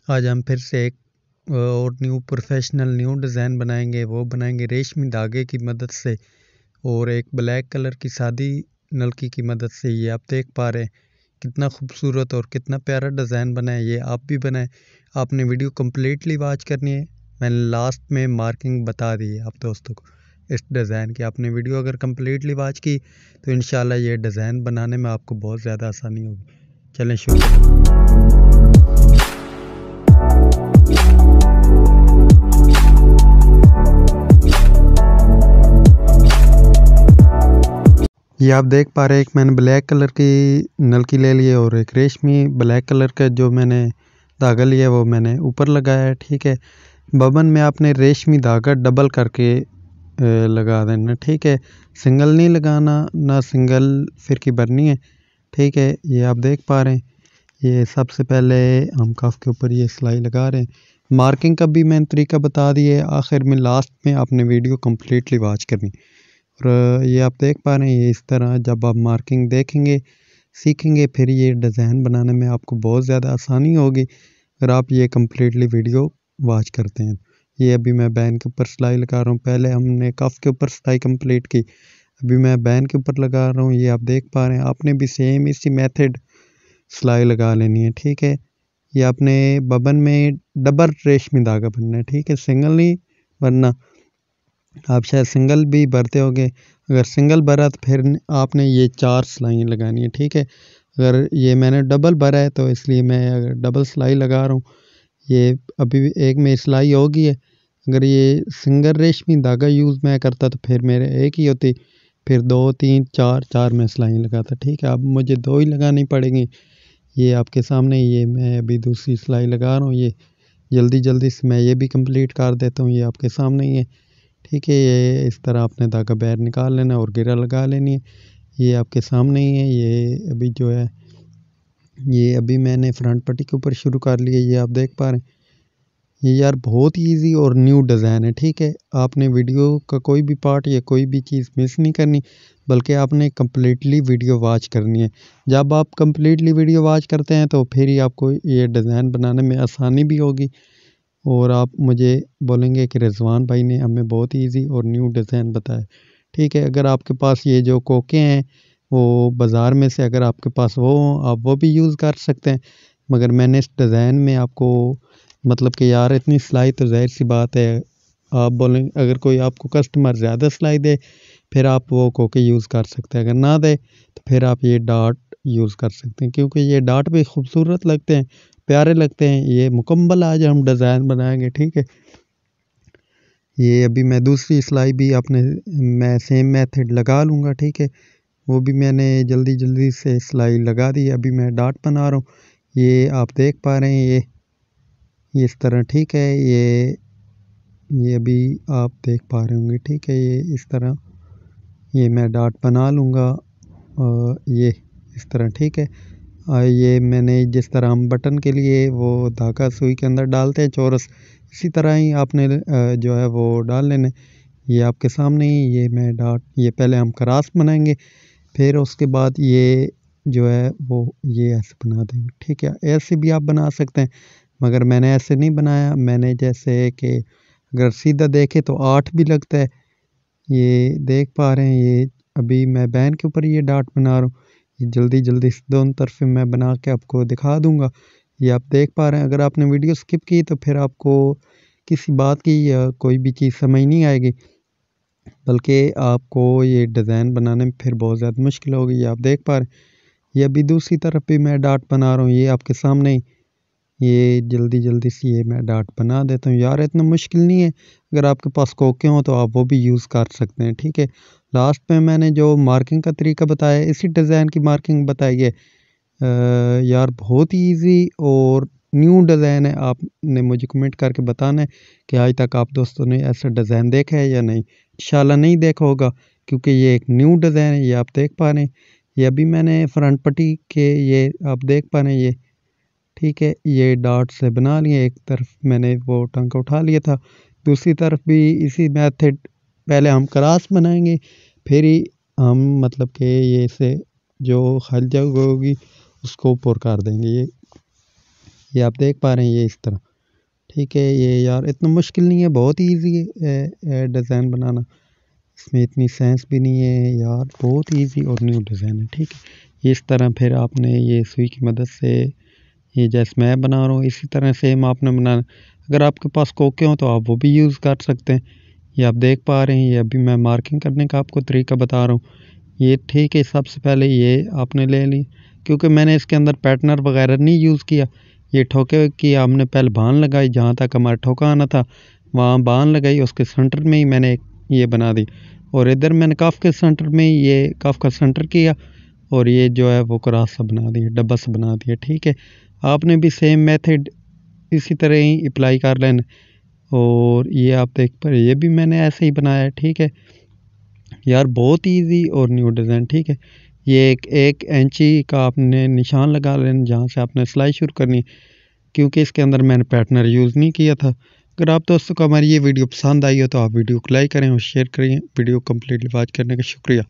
आज हम फिर से एक और न्यू प्रोफेशनल न्यू डिज़ाइन बनाएंगे। वो बनाएंगे रेशमी धागे की मदद से और एक ब्लैक कलर की सादी नलकी की मदद से। ये आप देख पा रहे हैं कितना खूबसूरत और कितना प्यारा डिज़ाइन बना है। ये आप भी बनाएं। आपने वीडियो कम्प्लीटली वॉच करनी है। मैंने लास्ट में मार्किंग बता दी है आप दोस्तों को इस डिज़ाइन की। आपने वीडियो अगर कम्प्लीटली वॉच की तो इंशाल्लाह ये डिज़ाइन बनाने में आपको बहुत ज़्यादा आसानी होगी। चलें शुरू करें। ये आप देख पा रहे हैं एक मैंने ब्लैक कलर की नलकी ले ली है और एक रेशमी ब्लैक कलर का जो मैंने धागा लिया वो मैंने ऊपर लगाया है। ठीक है, बबन में आपने रेशमी धागा डबल करके लगा देना। ठीक है, सिंगल नहीं लगाना, ना सिंगल फिरकी भरनी है। ठीक है, ये आप देख पा रहे हैं ये सबसे पहले हम कफ के ऊपर ये सिलाई लगा रहे हैं। मार्किंग का भी मैंने तरीका बता दिया है। आखिर में लास्ट में आपने वीडियो कम्प्लीटली वॉच करनी। और ये आप देख पा रहे हैं ये इस तरह जब आप मार्किंग देखेंगे सीखेंगे फिर ये डिज़ाइन बनाने में आपको बहुत ज़्यादा आसानी होगी अगर आप ये कम्प्लीटली वीडियो वॉच करते हैं। ये अभी मैं बैन के ऊपर सिलाई लगा रहा हूँ। पहले हमने कफ के ऊपर सिलाई कंप्लीट की, अभी मैं बैन के ऊपर लगा रहा हूँ। ये आप देख पा रहे हैं आपने भी सेम इसी मेथड सिलाई लगा लेनी है। ठीक है, ये आपने बबन में डबल रेशमी धागा बनना है। ठीक है, सिंगल नहीं बनना। आप शायद सिंगल भी भरते होंगे, अगर सिंगल भरा तो फिर आपने ये 4 सिलाइयाँ लगानी है। ठीक है, अगर ये मैंने डबल भरा है तो इसलिए मैं अगर डबल सिलाई लगा रहा हूँ। ये अभी भी एक में सिलाई होगी है। अगर ये सिंगल रेशमी धागा यूज़ मैं करता तो फिर मेरे एक ही होती, फिर 2 3 4 में सिलाई लगाता। ठीक है, अब मुझे 2 ही लगानी पड़ेंगी। ये आपके सामने ये मैं अभी दूसरी सिलाई लगा रहा हूँ। ये जल्दी से मैं ये भी कंप्लीट कर देता हूँ। ये आपके सामने ही है। ठीक है, ये इस तरह आपने धागा बाहर निकाल लेना और गिरा लगा लेनी है। ये आपके सामने ही है। ये अभी जो है ये अभी मैंने फ्रंट पट्टी के ऊपर शुरू कर लिया। ये आप देख पा रहे हैं ये यार बहुत ही ईजी और न्यू डिज़ाइन है। ठीक है, आपने वीडियो का कोई भी पार्ट या कोई भी चीज़ मिस नहीं करनी, बल्कि आपने कम्प्लीटली वीडियो वॉच करनी है। जब आप कम्प्लीटली वीडियो वॉच करते हैं तो फिर ही आपको ये डिज़ाइन बनाने में आसानी भी होगी और आप मुझे बोलेंगे कि रिजवान भाई ने हमें बहुत ईजी और न्यू डिज़ाइन बताया। ठीक है, अगर आपके पास ये जो कोके हैं वो बाज़ार में से अगर आपके पास वो हों आप वो भी यूज़ कर सकते हैं, मगर मैंने इस डिज़ाइन में आपको मतलब कि यार इतनी सिलाई तो ज़ाहिर सी बात है आप बोलें अगर कोई आपको कस्टमर ज़्यादा सिलाई दे फिर आप वो कोके यूज़ कर सकते हैं, अगर ना दे तो फिर आप ये डॉट यूज़ कर सकते हैं क्योंकि ये डॉट भी खूबसूरत लगते हैं, प्यारे लगते हैं। ये मुकम्मल आज हम डिज़ाइन बनाएंगे। ठीक है, ये अभी मैं दूसरी सिलाई भी अपने मैं सेम मेथड लगा लूँगा। ठीक है, वो भी मैंने जल्दी से सिलाई लगा दी। अभी मैं डॉट बना रहा हूँ। ये आप देख पा रहे हैं ये इस तरह। ठीक है, ये अभी आप देख पा रहे होंगे। ठीक है, ये इस तरह ये मैं डॉट बना लूँगा ये इस तरह। ठीक है, ये मैंने जिस तरह हम बटन के लिए वो धागा सुई के अंदर डालते हैं चौरस, इसी तरह ही आपने जो है वो डाल लेने। ये आपके सामने ही ये मैं डॉट ये पहले हम क्रॉस बनाएंगे फिर उसके बाद ये जो है वो ये ऐसे बना देंगे। ठीक है, ऐसे भी आप बना सकते हैं मगर मैंने ऐसे नहीं बनाया। मैंने जैसे कि अगर सीधा देखें तो 8 भी लगता है। ये देख पा रहे हैं ये अभी मैं बैन के ऊपर ये डॉट बना रहा हूँ। ये जल्दी से दोनों तरफ मैं बना के आपको दिखा दूंगा। ये आप देख पा रहे हैं अगर आपने वीडियो स्किप की तो फिर आपको किसी बात की या कोई भी चीज़ समझ नहीं आएगी, बल्कि आपको ये डिज़ाइन बनाने में फिर बहुत ज़्यादा मुश्किल होगी। ये आप देख पा रहे हैं ये अभी दूसरी तरफ भी मैं डॉट बना रहा हूँ। ये आपके सामने ही ये जल्दी से ये मैं डॉट बना देता हूँ। यार इतना मुश्किल नहीं है, अगर आपके पास कोके हों तो आप वो भी यूज़ कर सकते हैं। ठीक है, लास्ट में मैंने जो मार्किंग का तरीका बताया इसी डिज़ाइन की मार्किंग बताई है। यार बहुत ही ईजी और न्यू डिज़ाइन है। आपने मुझे कमेंट करके बताना है कि आज तक आप दोस्तों ने ऐसा डिज़ाइन देखा है या नहीं। इंशाल्लाह नहीं देखा होगा क्योंकि ये एक न्यू डिज़ाइन है। ये आप देख पा रहे हैं ये अभी मैंने फ्रंट पट्टी के ये आप देख पा रहे हैं ये। ठीक है, ये डॉट से बना लिए, एक तरफ मैंने वो टांका उठा लिया था, दूसरी तरफ भी इसी मेथड पहले हम क्रॉस बनाएंगे फिर ही हम मतलब कि ये से जो खाली जगह होगी उसको ऊपर कर देंगे। ये आप देख पा रहे हैं, ये इस तरह। ठीक है, ये यार इतना मुश्किल नहीं है, बहुत ईजी है डिज़ाइन बनाना। इसमें इतनी सेंस भी नहीं है यार, बहुत ईजी और न्यू डिज़ाइन है। ठीक है, इस तरह फिर आपने ये सुई की मदद से, ये जैसे मैं बना रहा हूँ इसी तरह सेम आपने बनाना। अगर आपके पास कोके हो तो आप वो भी यूज़ कर सकते हैं। ये आप देख पा रहे हैं, ये अभी मैं मार्किंग करने का आपको तरीका बता रहा हूँ। ये ठीक है, सबसे पहले ये आपने ले ली, क्योंकि मैंने इसके अंदर पैटर्नर वगैरह नहीं यूज़ किया। ये ठोके की हमने पहले बांध लगाई, जहाँ तक हमारा ठोका आना था वहाँ बांध लगाई, उसके सेंटर में ही मैंने ये बना दी। और इधर मैंने कफ के सेंटर में ये कफ का सेंटर किया और ये जो है वो क्रॉस सा बना दिया, डब्बा सा बना दिया। ठीक है, आपने भी सेम मेथड इसी तरह ही अप्लाई कर लेना। और ये आप देख पर ये भी मैंने ऐसे ही बनाया है। ठीक है यार, बहुत इजी और न्यू डिज़ाइन। ठीक है, ये एक इंची का आपने निशान लगा लेना जहाँ से आपने सिलाई शुरू करनी, क्योंकि इसके अंदर मैंने पैटर्नर यूज़ नहीं किया था। अगर आप दोस्तों को हमारी ये वीडियो पसंद आई हो तो आप वीडियो को लाइक करें और शेयर करें। वीडियो कम्प्लीटली वॉच करने का शुक्रिया।